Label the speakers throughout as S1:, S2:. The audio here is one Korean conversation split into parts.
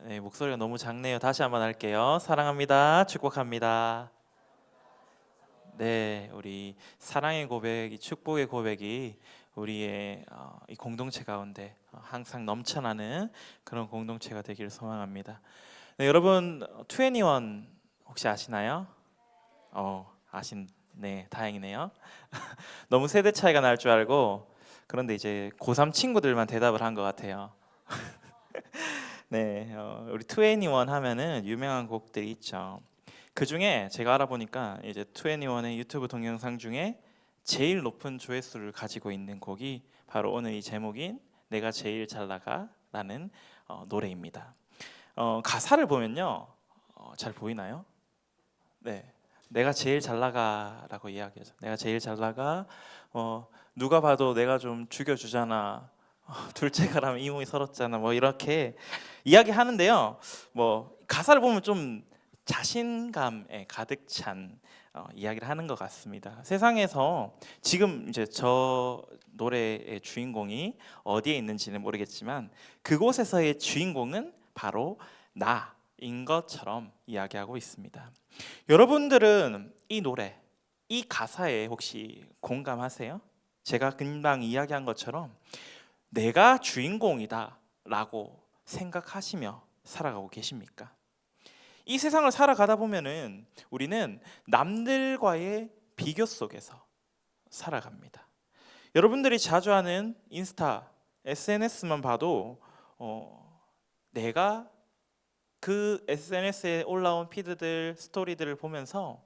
S1: 네, 목소리가 너무 작네요. 다시 한번 할게요. 사랑합니다. 축복합니다. 네, 우리 사랑의 고백이 축복의 고백이 우리의 이 공동체 가운데 항상 넘쳐나는 그런 공동체가 되기를 소망합니다. 네, 여러분 21 혹시 아시나요? 네, 다행이네요. 너무 세대 차이가 날 줄 알고 그런데 이제 고3 친구들만 대답을 한 것 같아요. 네, 우리 21 하면은 유명한 곡들이 있죠. 그 중에 제가 알아보니까 이제 21의 유튜브 동영상 중에 제일 높은 조회수를 가지고 있는 곡이 바로 오늘 이 제목인 내가 제일 잘 나가라는 노래입니다. 가사를 보면요, 잘 보이나요? 네, 내가 제일 잘 나가라고 이야기하죠. 내가 제일 잘 나가. 누가 봐도 내가 좀 죽여주잖아. 둘째가라면 이 몸이 서럽잖아. 뭐 이렇게 이야기하는데요. 뭐 가사를 보면 좀 자신감에 가득 찬 이야기를 하는 것 같습니다. 세상에서 지금 이제 저 노래의 주인공이 어디에 있는지는 모르겠지만 그곳에서의 주인공은 바로 나인 것처럼 이야기하고 있습니다. 여러분들은 이 노래, 이 가사에 혹시 공감하세요? 제가 금방 이야기한 것처럼 내가 주인공이다 라고 생각하시며 살아가고 계십니까? 이 세상을 살아가다 보면은 우리는 남들과의 비교 속에서 살아갑니다. 여러분들이 자주 하는 인스타, SNS만 봐도 내가 그 SNS에 올라온 피드들, 스토리들을 보면서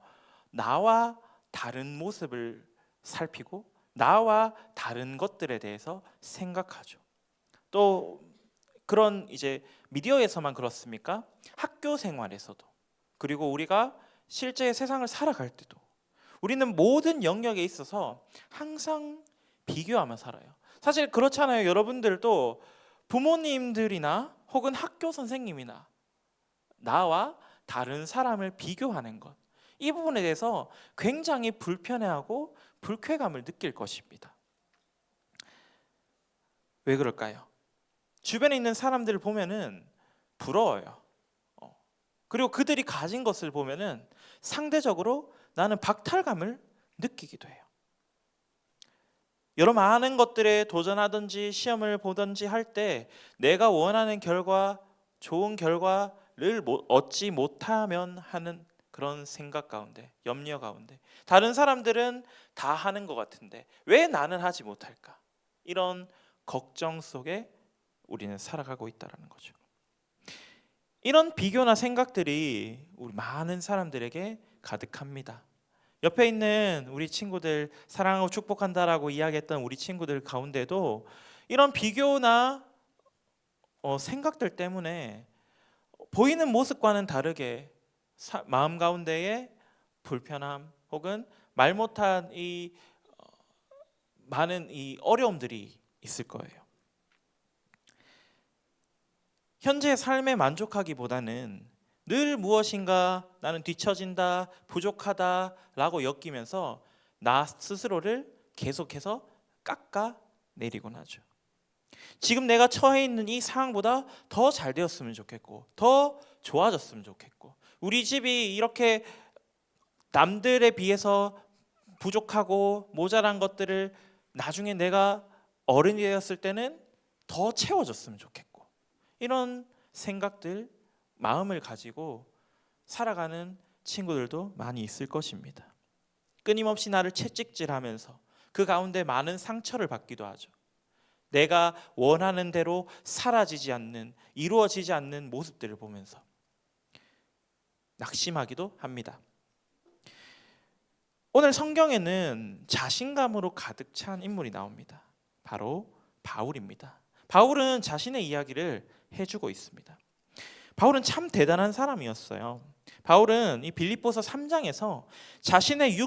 S1: 나와 다른 모습을 살피고 나와 다른 것들에 대해서 생각하죠. 또 그런 이제 미디어에서만 그렇습니까? 학교 생활에서도 그리고 우리가 실제 세상을 살아갈 때도 우리는 모든 영역에 있어서 항상 비교하며 살아요. 사실 그렇잖아요. 여러분들도 부모님들이나 혹은 학교 선생님이나 나와 다른 사람을 비교하는 것, 이 부분에 대해서 굉장히 불편해하고 불쾌감을 느낄 것입니다. 왜 그럴까요? 주변에 있는 사람들을 보면은 부러워요. 그리고 그들이 가진 것을 보면은 상대적으로 나는 박탈감을 느끼기도 해요. 여러 많은 것들에 도전하든지 시험을 보든지 할 때 내가 원하는 결과, 좋은 결과를 얻지 못하면 하는 그런 생각 가운데, 염려 가운데 다른 사람들은 다 하는 것 같은데 왜 나는 하지 못할까? 이런 걱정 속에 우리는 살아가고 있다는 거죠. 이런 비교나 생각들이 우리 많은 사람들에게 가득합니다. 옆에 있는 우리 친구들, 사랑하고 축복한다라고 이야기했던 우리 친구들 가운데도 이런 비교나 생각들 때문에 보이는 모습과는 다르게 마음 가운데에 불편함 혹은 말 못한 이 많은 이 어려움들이 있을 거예요. 현재의 삶에 만족하기보다는 늘 무엇인가 나는 뒤처진다, 부족하다라고 엮이면서 나 스스로를 계속해서 깎아내리곤 하죠. 지금 내가 처해 있는 이 상황보다 더 잘 되었으면 좋겠고 더 좋아졌으면 좋겠고 우리 집이 이렇게 남들에 비해서 부족하고 모자란 것들을 나중에 내가 어른이 되었을 때는 더 채워줬으면 좋겠고 이런 생각들, 마음을 가지고 살아가는 친구들도 많이 있을 것입니다. 끊임없이 나를 채찍질하면서 그 가운데 많은 상처를 받기도 하죠. 내가 원하는 대로 사라지지 않는, 이루어지지 않는 모습들을 보면서 낙심하기도 합니다. 오늘 성경에는 자신감으로 가득 찬 인물이 나옵니다. 바로 바울입니다. 바울은 자신의 이야기를 해주고 있습니다. 바울은 참 대단한 사람이었어요. 바울은 이 빌립보서 3장에서 자신의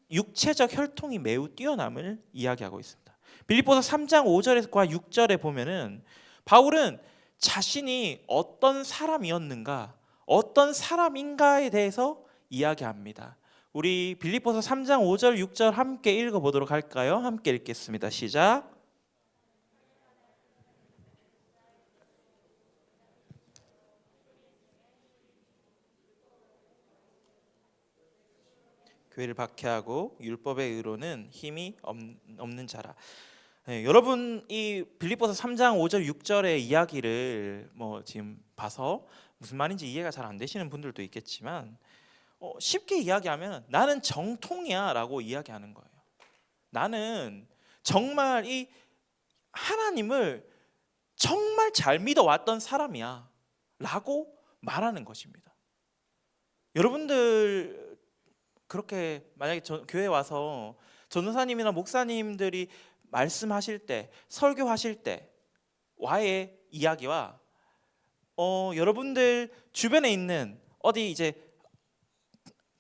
S1: 육체적 혈통이 매우 뛰어남을 이야기하고 있습니다. 빌립보서 3장 5절과 6절에 보면은 바울은 자신이 어떤 사람이었는가, 어떤 사람인가에 대해서 이야기합니다. 우리 빌립보서 3장 5절 6절 함께 읽어보도록 할까요? 함께 읽겠습니다. 시작. 교회를 박해하고 율법의 의로는 힘이 없는 자라. 네, 여러분 이 빌립보서 3장 5절 6절의 이야기를 지금 봐서 무슨 말인지 이해가 잘 안 되시는 분들도 있겠지만 쉽게 이야기하면 나는 정통이야라고 이야기하는 거예요. 나는 정말 이 하나님을 정말 잘 믿어왔던 사람이야 라고 말하는 것입니다. 여러분들 그렇게 만약에 교회 와서 전도사님이나 목사님들이 말씀하실 때, 설교하실 때 와의 이야기와 여러분들 주변에 있는 어디 이제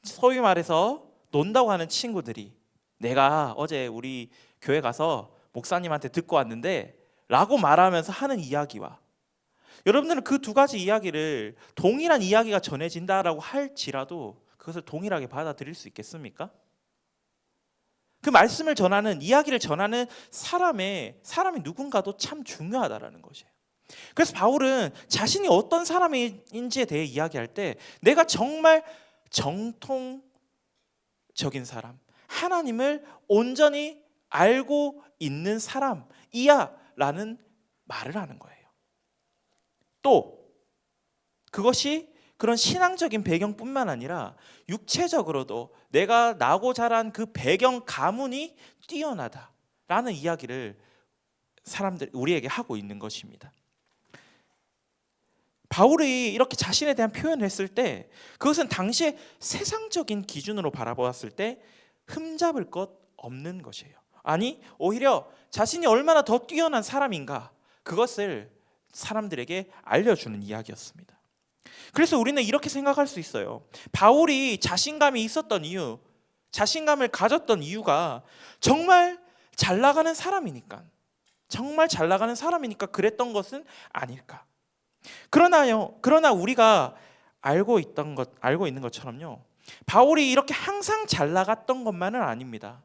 S1: 소위 말해서 논다고 하는 친구들이 내가 어제 우리 교회 가서 목사님한테 듣고 왔는데 라고 말하면서 하는 이야기와 여러분들은 그 두 가지 이야기를 동일한 이야기가 전해진다라고 할지라도 그것을 동일하게 받아들일 수 있겠습니까? 그 말씀을 전하는 이야기를 전하는 사람이 누군가도 참 중요하다라는 것이에요. 그래서 바울은 자신이 어떤 사람인지에 대해 이야기할 때 내가 정말 정통적인 사람, 하나님을 온전히 알고 있는 사람이야 라는 말을 하는 거예요. 또 그것이 그런 신앙적인 배경뿐만 아니라 육체적으로도 내가 나고 자란 그 배경 가문이 뛰어나다라는 이야기를 우리에게 하고 있는 것입니다. 바울이 이렇게 자신에 대한 표현을 했을 때 그것은 당시에 세상적인 기준으로 바라보았을 때 흠잡을 것 없는 것이에요. 아니 오히려 자신이 얼마나 더 뛰어난 사람인가 그것을 사람들에게 알려주는 이야기였습니다. 그래서 우리는 이렇게 생각할 수 있어요. 바울이 자신감이 있었던 이유, 자신감을 가졌던 이유가 정말 잘 나가는 사람이니까 그랬던 것은 아닐까. 그러나 우리가 알고 있는 것처럼요. 바울이 이렇게 항상 잘 나갔던 것만은 아닙니다.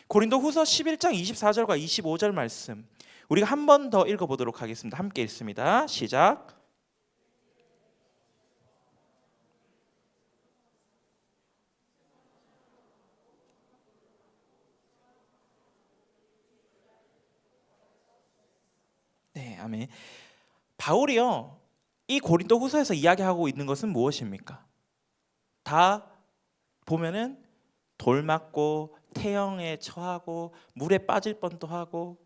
S1: 고린도후서 11장 24절과 25절 말씀 우리가 한 번 더 읽어보도록 하겠습니다. 함께 읽습니다. 시작. 네, 아멘. 바울이요, 이 고린도후서에서 이야기하고 있는 것은 무엇입니까? 다 보면은 돌 맞고 태형에 처하고 물에 빠질 뻔도 하고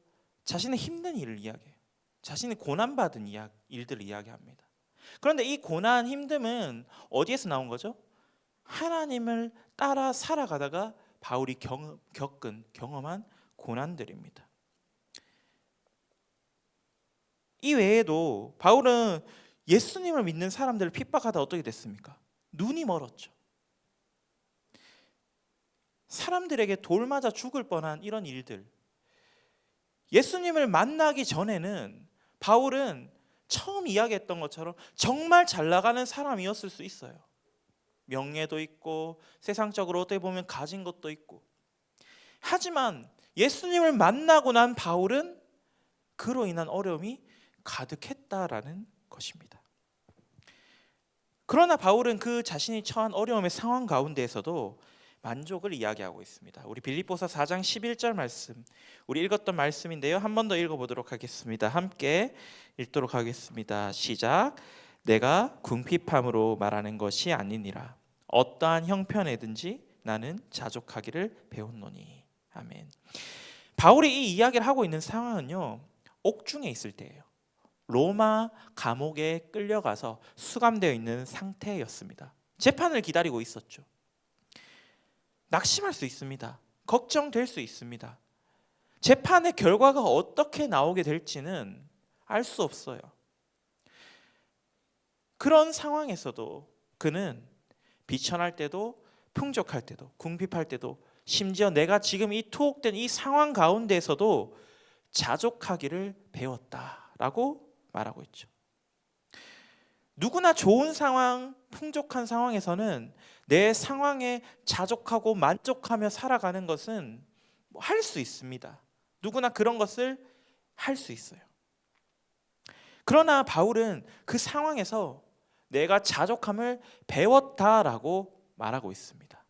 S1: 자신의 힘든 일을 이야기해요. 자신이 고난받은 일들을 이야기합니다. 그런데 이 고난, 힘듦은 어디에서 나온 거죠? 하나님을 따라 살아가다가 바울이 경험한 고난들입니다. 이 외에도 바울은 예수님을 믿는 사람들을 핍박하다 어떻게 됐습니까? 눈이 멀었죠. 사람들에게 돌 맞아 죽을 뻔한 이런 일들. 예수님을 만나기 전에는 바울은 처음 이야기했던 것처럼 정말 잘 나가는 사람이었을 수 있어요. 명예도 있고 세상적으로 어떻게 보면 가진 것도 있고. 하지만 예수님을 만나고 난 바울은 그로 인한 어려움이 가득했다라는 것입니다. 그러나 바울은 그 자신이 처한 어려움의 상황 가운데에서도 만족을 이야기하고 있습니다. 우리 빌립보서 4장 11절 말씀, 우리 읽었던 말씀인데요. 한 번 더 읽어보도록 하겠습니다. 함께 읽도록 하겠습니다. 시작. 내가 궁핍함으로 말하는 것이 아니니라. 어떠한 형편에든지 나는 자족하기를 배웠노니. 아멘. 바울이 이 이야기를 하고 있는 상황은요, 옥중에 있을 때예요. 로마 감옥에 끌려가서 수감되어 있는 상태였습니다. 재판을 기다리고 있었죠. 낙심할 수 있습니다. 걱정될 수 있습니다. 재판의 결과가 어떻게 나오게 될지는 알 수 없어요. 그런 상황에서도 그는 비천할 때도 풍족할 때도 궁핍할 때도 심지어 내가 지금 이 투옥된 이 상황 가운데에서도 자족하기를 배웠다라고 말하고 있죠. 누구나 좋은 상황, 풍족한 상황에서는 내 상황에 자족하고 만족하며 살아가는 것은 할 수 있습니다. 누구나 그런 것을 할 수 있어요. 그러나 바울은 그 상황에서 내가 자족함을 배웠다라고 말하고 있습니다.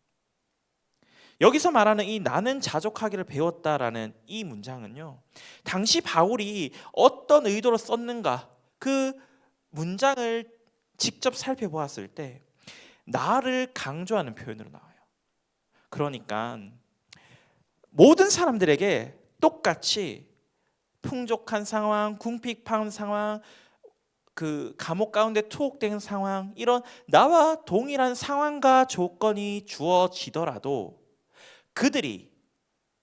S1: 여기서 말하는 이 나는 자족하기를 배웠다라는 이 문장은요, 당시 바울이 어떤 의도로 썼는가 그 문장을 직접 살펴보았을 때 나를 강조하는 표현으로 나와요. 그러니까 모든 사람들에게 똑같이 풍족한 상황, 궁핍한 상황, 그 감옥 가운데 투옥된 상황, 이런 나와 동일한 상황과 조건이 주어지더라도 그들이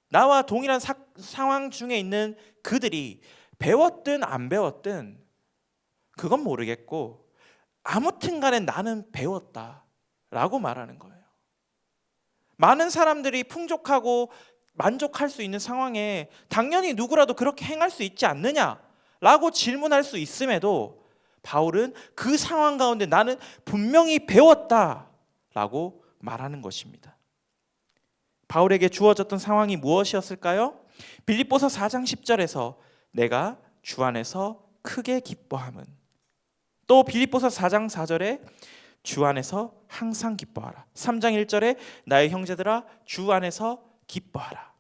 S1: 나와 동일한 상황 중에 있는 그들이 배웠든 안 배웠든 그건 모르겠고 아무튼 간에 나는 배웠다라고 말하는 거예요. 많은 사람들이 풍족하고 만족할 수 있는 상황에 당연히 누구라도 그렇게 행할 수 있지 않느냐라고 질문할 수 있음에도 바울은 그 상황 가운데 나는 분명히 배웠다라고 말하는 것입니다. 바울에게 주어졌던 상황이 무엇이었을까요? 빌립보서 4장 10절에서 내가 주 안에서 크게 기뻐함은, 또 빌립보서 4장 4절에 주 안에서 항상 기뻐하라. 3장 1절에 나의 형제들아 주 안에서 기뻐하라.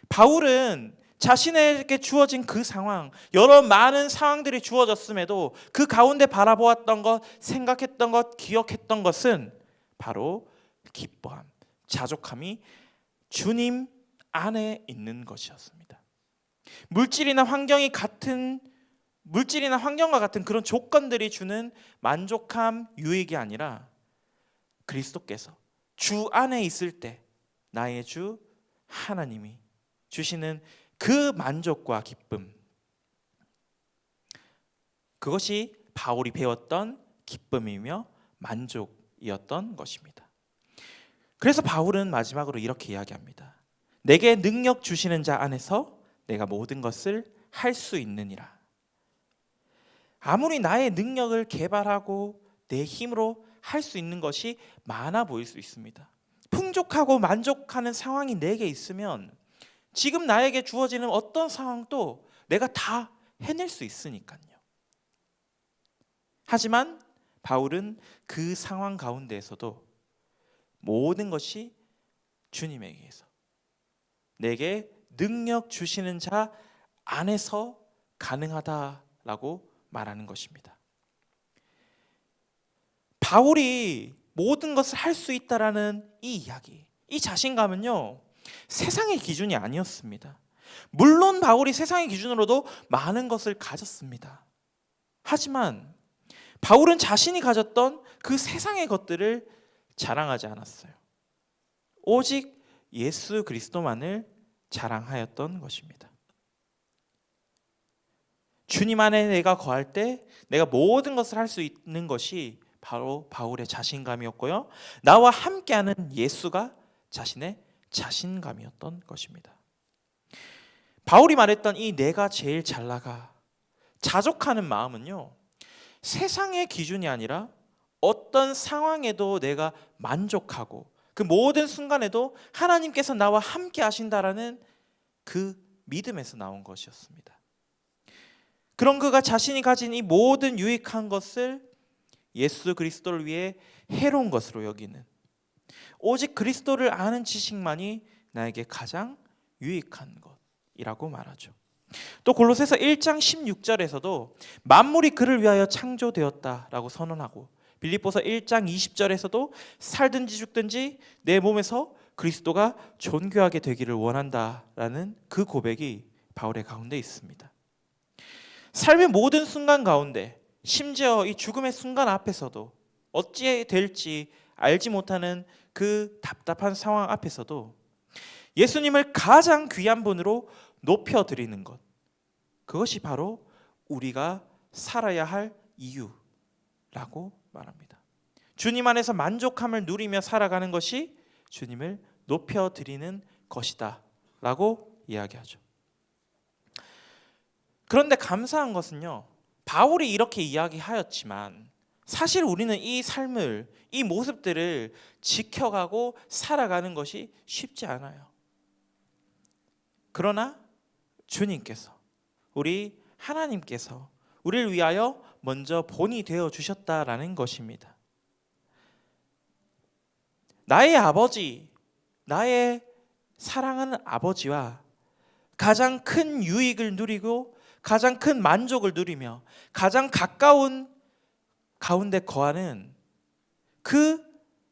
S1: 바울은 자신에게 주어진 그 상황, 여러 많은 상황들이 주어졌음에도 그 가운데 바라보았던 것, 생각했던 것, 기억했던 것은 바로 기뻐함, 자족함이 주님 안에 있는 것이었습니다. 물질이나 환경과 같은 그런 조건들이 주는 만족함, 유익이 아니라 그리스도께서 주 안에 있을 때 나의 주 하나님이 주시는 그 만족과 기쁨, 그것이 바울이 배웠던 기쁨이며 만족이었던 것입니다. 그래서 바울은 마지막으로 이렇게 이야기합니다. 내게 능력 주시는 자 안에서 내가 모든 것을 할 수 있느니라. 아무리 나의 능력을 개발하고 내 힘으로 할 수 있는 것이 많아 보일 수 있습니다. 풍족하고 만족하는 상황이 내게 있으면 지금 나에게 주어지는 어떤 상황도 내가 다 해낼 수 있으니까요. 하지만 바울은 그 상황 가운데에서도 모든 것이 주님에게서 내게 능력 주시는 자 안에서 가능하다라고 말하는 것입니다. 바울이 모든 것을 할 수 있다라는 이 이야기, 이 자신감은요, 세상의 기준이 아니었습니다. 물론 바울이 세상의 기준으로도 많은 것을 가졌습니다. 하지만 바울은 자신이 가졌던 그 세상의 것들을 자랑하지 않았어요. 오직 예수 그리스도만을 자랑하였던 것입니다. 주님 안에 내가 거할 때 내가 모든 것을 할 수 있는 것이 바로 바울의 자신감이었고요, 나와 함께하는 예수가 자신의 자신감이었던 것입니다. 바울이 말했던 이 내가 제일 잘 나가, 자족하는 마음은요, 세상의 기준이 아니라 어떤 상황에도 내가 만족하고 그 모든 순간에도 하나님께서 나와 함께 하신다라는 그 믿음에서 나온 것이었습니다. 그런 그가 자신이 가진 이 모든 유익한 것을 예수 그리스도를 위해 해로운 것으로 여기는, 오직 그리스도를 아는 지식만이 나에게 가장 유익한 것이라고 말하죠. 또 골로새서 1장 16절에서도 만물이 그를 위하여 창조되었다라고 선언하고, 빌립보서 1장 20절에서도 살든지 죽든지 내 몸에서 그리스도가 존귀하게 되기를 원한다라는 그 고백이 바울의 가운데 있습니다. 삶의 모든 순간 가운데, 심지어 이 죽음의 순간 앞에서도, 어찌 될지 알지 못하는 그 답답한 상황 앞에서도 예수님을 가장 귀한 분으로 높여드리는 것, 그것이 바로 우리가 살아야 할 이유라고 말합니다. 주님 안에서 만족함을 누리며 살아가는 것이 주님을 높여드리는 것이다 라고 이야기하죠. 그런데 감사한 것은요, 바울이 이렇게 이야기하였지만 사실 우리는 이 삶을, 이 모습들을 지켜가고 살아가는 것이 쉽지 않아요. 그러나 주님께서, 우리 하나님께서 우리를 위하여 먼저 본이 되어 주셨다라는 것입니다. 나의 아버지, 나의 사랑하는 아버지와 가장 큰 유익을 누리고 가장 큰 만족을 누리며 가장 가까운 가운데 거하는 그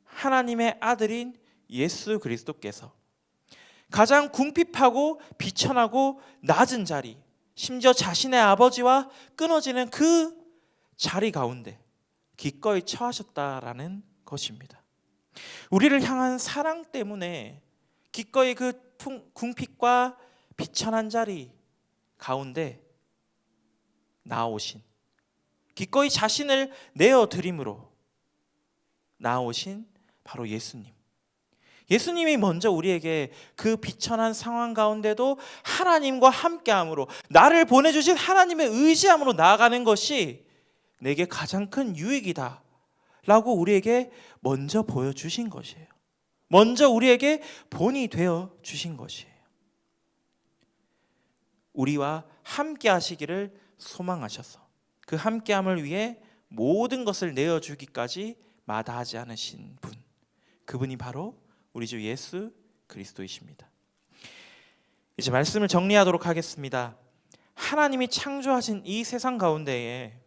S1: 하나님의 아들인 예수 그리스도께서 가장 궁핍하고 비천하고 낮은 자리, 심지어 자신의 아버지와 끊어지는 그 자리 가운데 기꺼이 처하셨다라는 것입니다. 우리를 향한 사랑 때문에 기꺼이 그 궁핍과 비천한 자리 가운데 나오신, 기꺼이 자신을 내어드림으로 나오신 바로 예수님. 예수님이 먼저 우리에게 그 비천한 상황 가운데도 하나님과 함께함으로, 나를 보내주신 하나님의 의지함으로 나아가는 것이 내게 가장 큰 유익이다 라고 우리에게 먼저 보여주신 것이에요. 먼저 우리에게 본이 되어 주신 것이에요. 우리와 함께 하시기를 소망하셔서 그 함께함을 위해 모든 것을 내어주기까지 마다하지 않으신 분, 그분이 바로 우리 주 예수 그리스도이십니다. 이제 말씀을 정리하도록 하겠습니다. 하나님이 창조하신 이 세상 가운데에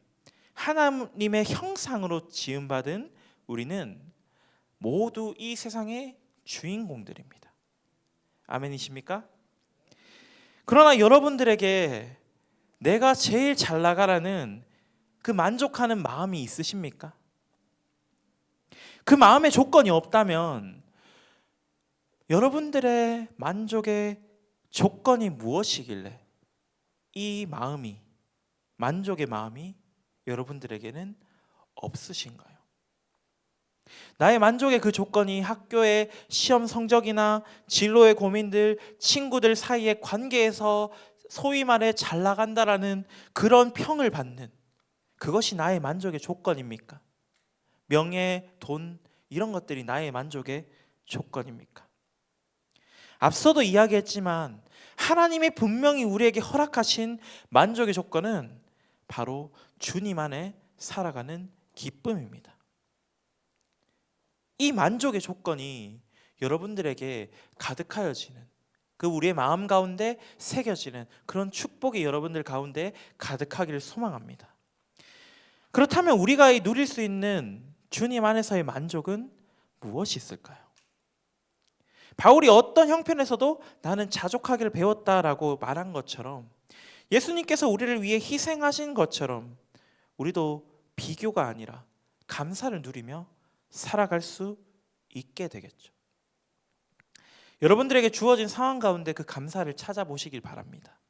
S1: 하나님의 형상으로 지음받은 우리는 모두 이 세상의 주인공들입니다. 아멘이십니까? 그러나 여러분들에게 내가 제일 잘 나가라는 그 만족하는 마음이 있으십니까? 그 마음의 조건이 없다면 여러분들의 만족의 조건이 무엇이길래 이 마음이, 만족의 마음이 여러분들에게는 없으신가요? 나의 만족의 그 조건이 학교의 시험 성적이나 진로의 고민들, 친구들 사이의 관계에서 소위 말해 잘 나간다라는 그런 평을 받는, 그것이 나의 만족의 조건입니까? 명예, 돈, 이런 것들이 나의 만족의 조건입니까? 앞서도 이야기했지만 하나님이 분명히 우리에게 허락하신 만족의 조건은 바로 주님 안에 살아가는 기쁨입니다. 이 만족의 조건이 여러분들에게 가득하여지는, 그 우리의 마음 가운데 새겨지는 그런 축복이 여러분들 가운데 가득하기를 소망합니다. 그렇다면 우리가 누릴 수 있는 주님 안에서의 만족은 무엇이 있을까요? 바울이 어떤 형편에서도 나는 자족하기를 배웠다라고 말한 것처럼, 예수님께서 우리를 위해 희생하신 것처럼 우리도 비교가 아니라 감사를 누리며 살아갈 수 있게 되겠죠. 여러분들에게 주어진 상황 가운데 그 감사를 찾아보시길 바랍니다.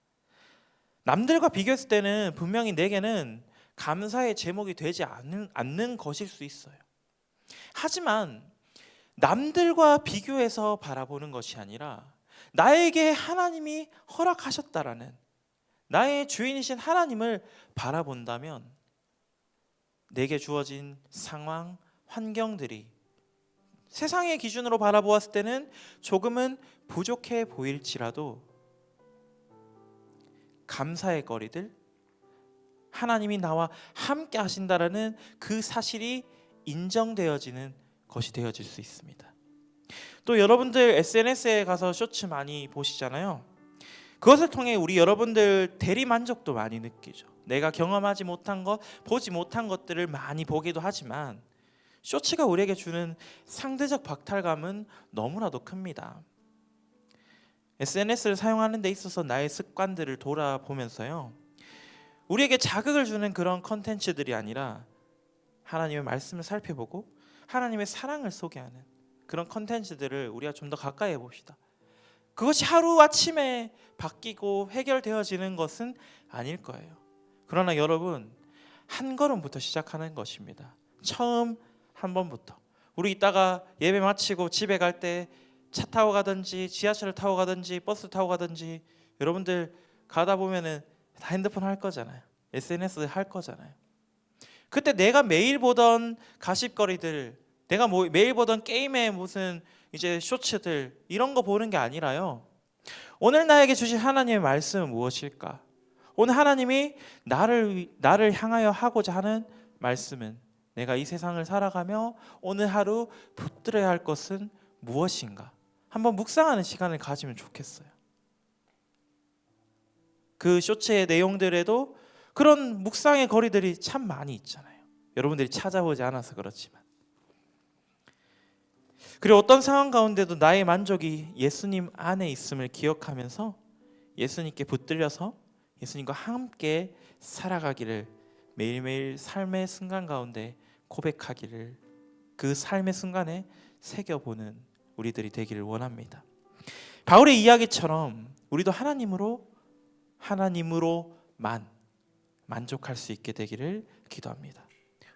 S1: 남들과 비교했을 때는 분명히 내게는 감사의 제목이 되지 않는 것일 수 있어요. 하지만 남들과 비교해서 바라보는 것이 아니라 나에게 하나님이 허락하셨다라는, 나의 주인이신 하나님을 바라본다면 내게 주어진 상황, 환경들이 세상의 기준으로 바라보았을 때는 조금은 부족해 보일지라도 감사의 거리들, 하나님이 나와 함께 하신다라는 그 사실이 인정되어지는 것이 되어질 수 있습니다. 또 여러분들 SNS에 가서 쇼츠 많이 보시잖아요. 그것을 통해 우리 여러분들 대리 만족도 많이 느끼죠. 내가 경험하지 못한 것, 보지 못한 것들을 많이 보기도 하지만 쇼츠가 우리에게 주는 상대적 박탈감은 너무나도 큽니다. SNS를 사용하는 데 있어서 나의 습관들을 돌아보면서요, 우리에게 자극을 주는 그런 컨텐츠들이 아니라 하나님의 말씀을 살펴보고 하나님의 사랑을 소개하는 그런 컨텐츠들을 우리가 좀 더 가까이 해봅시다. 그것이 하루아침에 바뀌고 해결되어지는 것은 아닐 거예요. 그러나 여러분, 한 걸음부터 시작하는 것입니다. 처음 한 번부터. 우리 이따가 예배 마치고 집에 갈 때 차 타고 가든지 지하철을 타고 가든지 버스 타고 가든지 여러분들 가다 보면은 다 핸드폰 할 거잖아요. SNS 할 거잖아요. 그때 내가 매일 보던 가십거리들, 내가 매일 보던 게임의 무슨 이제 쇼츠들, 이런 거 보는 게 아니라요, 오늘 나에게 주신 하나님의 말씀은 무엇일까? 오늘 하나님이 나를 향하여 하고자 하는 말씀은, 내가 이 세상을 살아가며 오늘 하루 붙들어야 할 것은 무엇인가? 한번 묵상하는 시간을 가지면 좋겠어요. 그 쇼츠의 내용들에도 그런 묵상의 거리들이 참 많이 있잖아요. 여러분들이 찾아보지 않아서 그렇지만. 그리고 어떤 상황 가운데도 나의 만족이 예수님 안에 있음을 기억하면서 예수님께 붙들려서 예수님과 함께 살아가기를, 매일매일 삶의 순간 가운데 고백하기를, 그 삶의 순간에 새겨보는 우리들이 되기를 원합니다. 바울의 이야기처럼 우리도 하나님으로만 만족할 수 있게 되기를 기도합니다.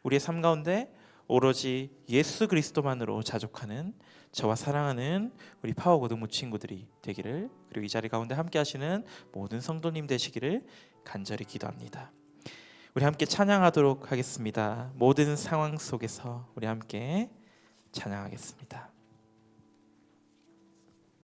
S1: 우리의 삶 가운데 오로지 예수 그리스도만으로 자족하는 저와 사랑하는 우리 파워고등부 친구들이 되기를, 그리고 이 자리 가운데 함께 하시는 모든 성도님 되시기를 간절히 기도합니다. 우리 함께 찬양하도록 하겠습니다. 모든 상황 속에서 우리 함께 찬양하겠습니다.